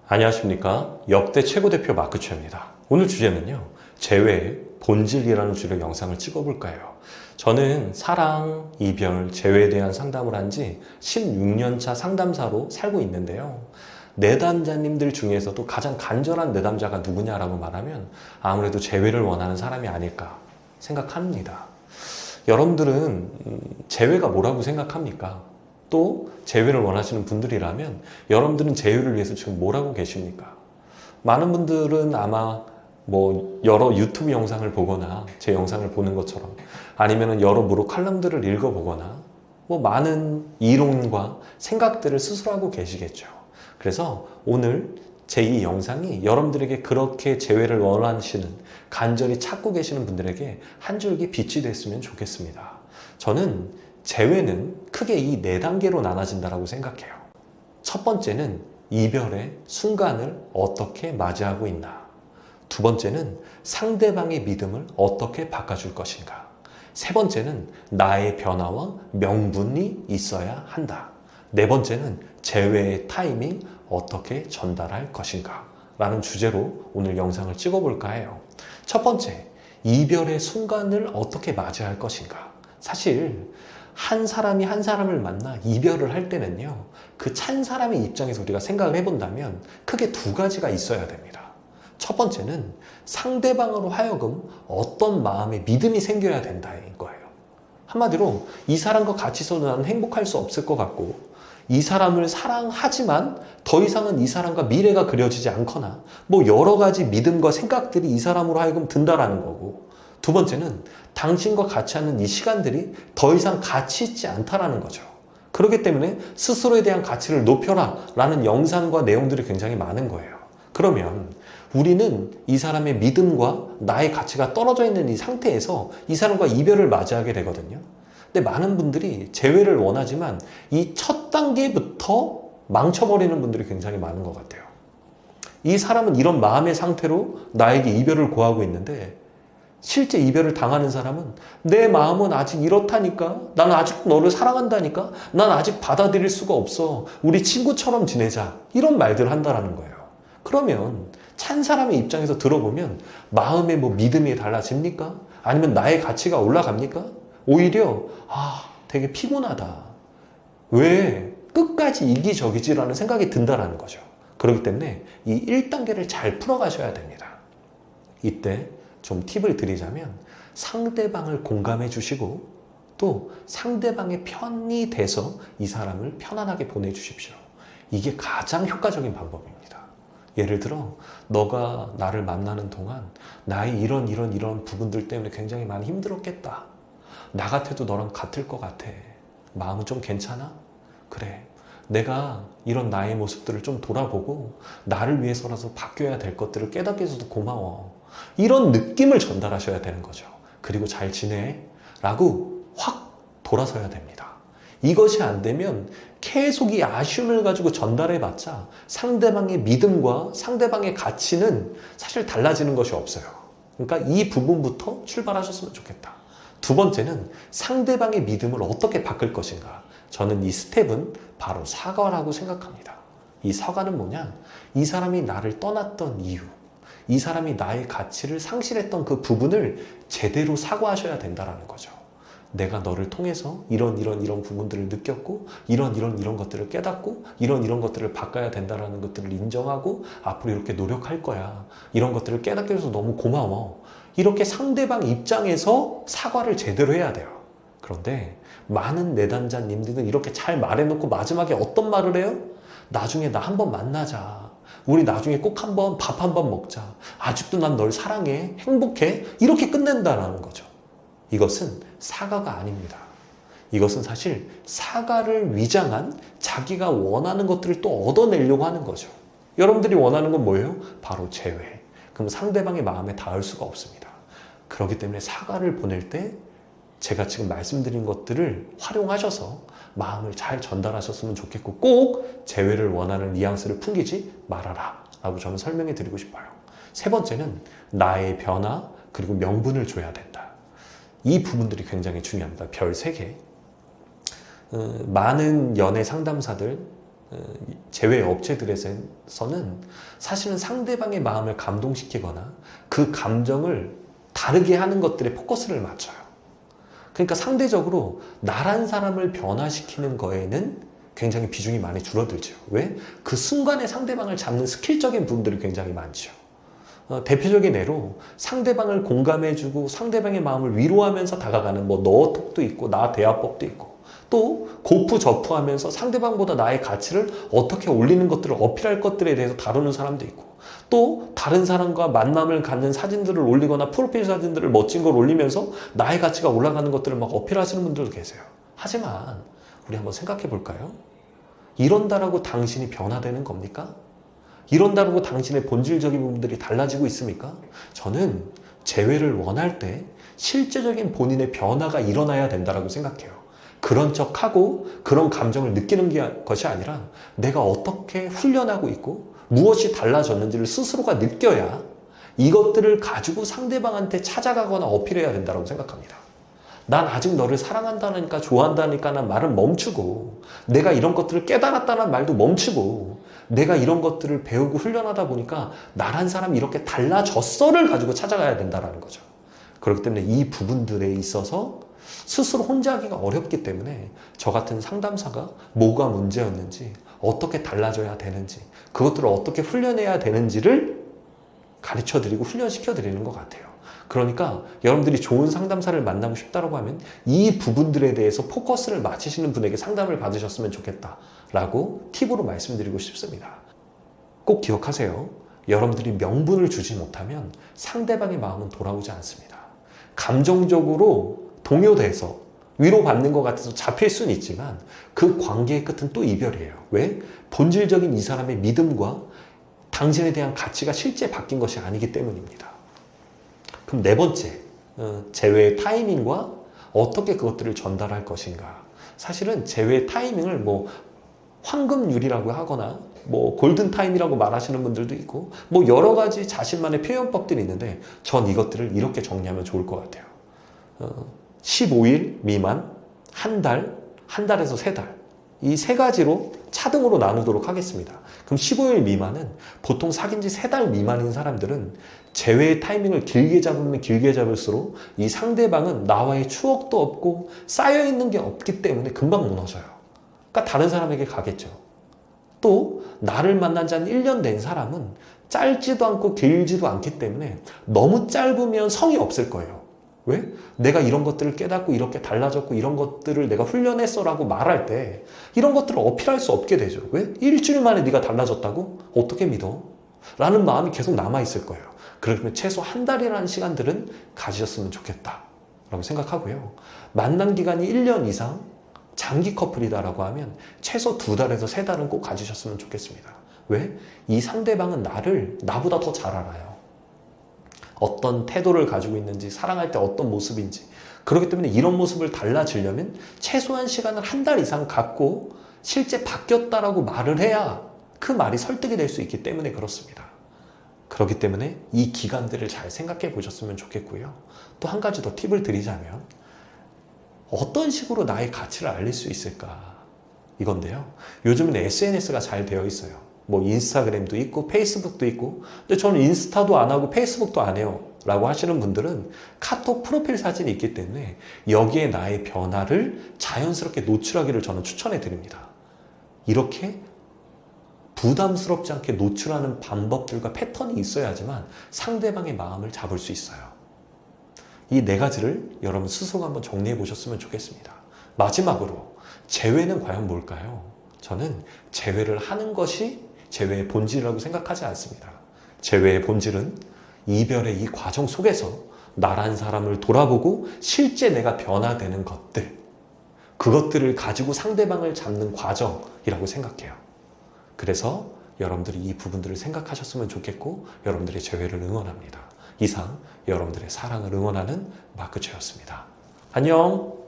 안녕하십니까. 역대 최고 대표 마크 최입니다. 오늘 주제는요, 재회의 본질이라는 주제로 영상을 찍어볼까 해요. 저는 사랑, 이별, 재회에 대한 상담을 한 지 16년차 상담사로 살고 있는데요. 내담자님들 중에서도 가장 간절한 내담자가 누구냐라고 말하면 아무래도 재회를 원하는 사람이 아닐까 생각합니다. 여러분들은 재회가 뭐라고 생각합니까? 또 재회를 원하시는 분들이라면 여러분들은 재회를 위해서 지금 뭘 하고 계십니까? 많은 분들은 아마 여러 유튜브 영상을 보거나 제 영상을 보는 것처럼 아니면 여러모로 칼럼들을 읽어보거나 많은 이론과 생각들을 스스로 하고 계시겠죠. 그래서 오늘 제 이 영상이 여러분들에게 그렇게 재회를 원하시는, 간절히 찾고 계시는 분들에게 한 줄기 빛이 됐으면 좋겠습니다. 저는 재회는 크게 이 4단계로 나눠진다고 생각해요. 첫 번째는 이별의 순간을 어떻게 맞이하고 있나. 두 번째는 상대방의 믿음을 어떻게 바꿔줄 것인가. 세 번째는 나의 변화와 명분이 있어야 한다. 네 번째는 재회의 타이밍 어떻게 전달할 것인가 라는 주제로 오늘 영상을 찍어볼까 해요. 첫 번째, 이별의 순간을 어떻게 맞이할 것인가. 사실 한 사람이 한 사람을 만나 이별을 할 때는요, 그 찬 사람의 입장에서 우리가 생각을 해본다면 크게 두 가지가 있어야 됩니다. 첫 번째는 상대방으로 하여금 어떤 마음의 믿음이 생겨야 된다는 거예요. 한마디로 이 사람과 같이 있어도 나는 행복할 수 없을 것 같고, 이 사람을 사랑하지만 더 이상은 이 사람과 미래가 그려지지 않거나 여러 가지 믿음과 생각들이 이 사람으로 하여금 든다라는 거고, 두 번째는 당신과 같이 하는 이 시간들이 더 이상 가치 있지 않다라는 거죠. 그렇기 때문에 스스로에 대한 가치를 높여라 라는 영상과 내용들이 굉장히 많은 거예요. 그러면 우리는 이 사람의 믿음과 나의 가치가 떨어져 있는 이 상태에서 이 사람과 이별을 맞이하게 되거든요. 근데 많은 분들이 재회를 원하지만 이 첫 단계부터 망쳐버리는 분들이 굉장히 많은 것 같아요. 이 사람은 이런 마음의 상태로 나에게 이별을 고하고 있는데, 실제 이별을 당하는 사람은 내 마음은 아직 이렇다니까, 난 아직 너를 사랑한다니까, 난 아직 받아들일 수가 없어, 우리 친구처럼 지내자, 이런 말들을 한다는 거예요. 그러면 찬 사람의 입장에서 들어보면 마음의 믿음이 달라집니까? 아니면 나의 가치가 올라갑니까? 오히려 되게 피곤하다, 왜 끝까지 이기적이지라는 생각이 든다는 거죠. 그렇기 때문에 이 1단계를 잘 풀어가셔야 됩니다. 이때 좀 팁을 드리자면 상대방을 공감해 주시고 또 상대방의 편이 돼서 이 사람을 편안하게 보내주십시오. 이게 가장 효과적인 방법입니다. 예를 들어 너가 나를 만나는 동안 나의 이런 부분들 때문에 굉장히 많이 힘들었겠다. 나 같아도 너랑 같을 것 같아. 마음은 좀 괜찮아? 그래. 내가 이런 나의 모습들을 좀 돌아보고 나를 위해서라도 바뀌어야 될 것들을 깨닫게 해줘서 고마워. 이런 느낌을 전달하셔야 되는 거죠. 그리고 잘 지내? 라고 확 돌아서야 됩니다. 이것이 안 되면 계속 이 아쉬움을 가지고 전달해봤자 상대방의 믿음과 상대방의 가치는 사실 달라지는 것이 없어요. 그러니까 이 부분부터 출발하셨으면 좋겠다. 두 번째는 상대방의 믿음을 어떻게 바꿀 것인가. 저는 이 스텝은 바로 사과라고 생각합니다. 이 사과는 뭐냐? 이 사람이 나를 떠났던 이유, 이 사람이 나의 가치를 상실했던 그 부분을 제대로 사과하셔야 된다는 거죠. 내가 너를 통해서 이런 부분들을 느꼈고 이런 것들을 깨닫고 이런 것들을 바꿔야 된다는 것들을 인정하고 앞으로 이렇게 노력할 거야. 이런 것들을 깨닫게 해줘서 너무 고마워. 이렇게 상대방 입장에서 사과를 제대로 해야 돼요. 그런데 많은 내담자님들은 이렇게 잘 말해놓고 마지막에 어떤 말을 해요? 나중에 나 한번 만나자. 우리 나중에 꼭 한번 밥 한번 먹자. 아직도 난 널 사랑해. 행복해. 이렇게 끝낸다는 거죠. 이것은 사과가 아닙니다. 이것은 사실 사과를 위장한 자기가 원하는 것들을 또 얻어내려고 하는 거죠. 여러분들이 원하는 건 뭐예요? 바로 재회. 그럼 상대방의 마음에 닿을 수가 없습니다. 그렇기 때문에 사과를 보낼 때 제가 지금 말씀드린 것들을 활용하셔서 마음을 잘 전달하셨으면 좋겠고, 꼭 재회를 원하는 뉘앙스를 풍기지 말아라 라고 저는 설명해 드리고 싶어요. 세 번째는 나의 변화 그리고 명분을 줘야 된다. 이 부분들이 굉장히 중요합니다. 별 3개. 많은 연애 상담사들, 제외 업체들에서는 사실은 상대방의 마음을 감동시키거나 그 감정을 다르게 하는 것들에 포커스를 맞춰요. 그러니까 상대적으로 나란 사람을 변화시키는 거에는 굉장히 비중이 많이 줄어들죠. 왜? 그 순간에 상대방을 잡는 스킬적인 부분들이 굉장히 많죠. 대표적인 예로 상대방을 공감해주고 상대방의 마음을 위로하면서 다가가는 뭐 너톡도 있고 나 대화법도 있고, 또 고프저프하면서 상대방보다 나의 가치를 어떻게 올리는 것들을 어필할 것들에 대해서 다루는 사람도 있고, 또 다른 사람과 만남을 갖는 사진들을 올리거나 프로필 사진들을 멋진 걸 올리면서 나의 가치가 올라가는 것들을 막 어필하시는 분들도 계세요. 하지만 우리 한번 생각해 볼까요? 이런다라고 당신이 변화되는 겁니까? 이런다라고 당신의 본질적인 부분들이 달라지고 있습니까? 저는 재회를 원할 때 실제적인 본인의 변화가 일어나야 된다고 생각해요. 그런 척하고 그런 감정을 느끼는 것이 아니라 내가 어떻게 훈련하고 있고 무엇이 달라졌는지를 스스로가 느껴야 이것들을 가지고 상대방한테 찾아가거나 어필해야 된다고 생각합니다. 난 아직 너를 사랑한다니까 좋아한다니까 난 말을 멈추고, 내가 이런 것들을 깨달았다는 말도 멈추고, 내가 이런 것들을 배우고 훈련하다 보니까 나란 사람이 이렇게 달라졌어를 가지고 찾아가야 된다는 거죠. 그렇기 때문에 이 부분들에 있어서 스스로 혼자 하기가 어렵기 때문에 저 같은 상담사가 뭐가 문제였는지, 어떻게 달라져야 되는지, 그것들을 어떻게 훈련해야 되는지를 가르쳐드리고 훈련시켜드리는 것 같아요. 그러니까 여러분들이 좋은 상담사를 만나고 싶다고 하면 이 부분들에 대해서 포커스를 맞추시는 분에게 상담을 받으셨으면 좋겠다라고 팁으로 말씀드리고 싶습니다. 꼭 기억하세요. 여러분들이 명분을 주지 못하면 상대방의 마음은 돌아오지 않습니다. 감정적으로 동요돼서 위로받는 것 같아서 잡힐 수는 있지만 그 관계의 끝은 또 이별이에요. 왜? 본질적인 이 사람의 믿음과 당신에 대한 가치가 실제 바뀐 것이 아니기 때문입니다. 그럼 네 번째, 재회의 타이밍과 어떻게 그것들을 전달할 것인가. 사실은 재회의 타이밍을 뭐 황금률이라고 하거나 뭐 골든타임이라고 말하시는 분들도 있고 뭐 여러 가지 자신만의 표현법들이 있는데 전 이것들을 이렇게 정리하면 좋을 것 같아요. 15일 미만, 한 달에서 3달. 이 세 가지로 차등으로 나누도록 하겠습니다. 그럼 15일 미만은 보통 사귄 지 3달 미만인 사람들은 재회의 타이밍을 길게 잡으면 길게 잡을수록 이 상대방은 나와의 추억도 없고 쌓여있는 게 없기 때문에 금방 무너져요. 그러니까 다른 사람에게 가겠죠. 또 나를 만난 지 한 1년 된 사람은 짧지도 않고 길지도 않기 때문에 너무 짧으면 성이 없을 거예요. 왜? 내가 이런 것들을 깨닫고 이렇게 달라졌고 이런 것들을 내가 훈련했어 라고 말할 때 이런 것들을 어필할 수 없게 되죠. 왜? 일주일 만에 네가 달라졌다고? 어떻게 믿어? 라는 마음이 계속 남아있을 거예요. 그러면 최소 한 달이라는 시간들은 가지셨으면 좋겠다 라고 생각하고요. 만난 기간이 1년 이상 장기 커플이다라고 하면 최소 2달에서 3달은 꼭 가지셨으면 좋겠습니다. 왜? 이 상대방은 나보다 더 잘 알아요. 어떤 태도를 가지고 있는지, 사랑할 때 어떤 모습인지. 그렇기 때문에 이런 모습을 달라지려면 최소한 시간을 한 달 이상 갖고 실제 바뀌었다라고 말을 해야 그 말이 설득이 될 수 있기 때문에 그렇습니다. 그렇기 때문에 이 기간들을 잘 생각해 보셨으면 좋겠고요. 또 한 가지 더 팁을 드리자면 어떤 식으로 나의 가치를 알릴 수 있을까? 이건데요. 요즘은 SNS가 잘 되어 있어요. 뭐 인스타그램도 있고 페이스북도 있고, 근데 저는 인스타도 안 하고 페이스북도 안 해요 라고 하시는 분들은 카톡 프로필 사진이 있기 때문에 여기에 나의 변화를 자연스럽게 노출하기를 저는 추천해 드립니다. 이렇게 부담스럽지 않게 노출하는 방법들과 패턴이 있어야지만 상대방의 마음을 잡을 수 있어요. 이 4가지를 여러분 스스로 한번 정리해 보셨으면 좋겠습니다. 마지막으로 재회는 과연 뭘까요? 저는 재회를 하는 것이 재회의 본질이라고 생각하지 않습니다. 재회의 본질은 이별의 이 과정 속에서 나란 사람을 돌아보고 실제 내가 변화되는 것들, 그것들을 가지고 상대방을 잡는 과정이라고 생각해요. 그래서 여러분들이 이 부분들을 생각하셨으면 좋겠고 여러분들의 재회를 응원합니다. 이상 여러분들의 사랑을 응원하는 마크최였습니다. 안녕.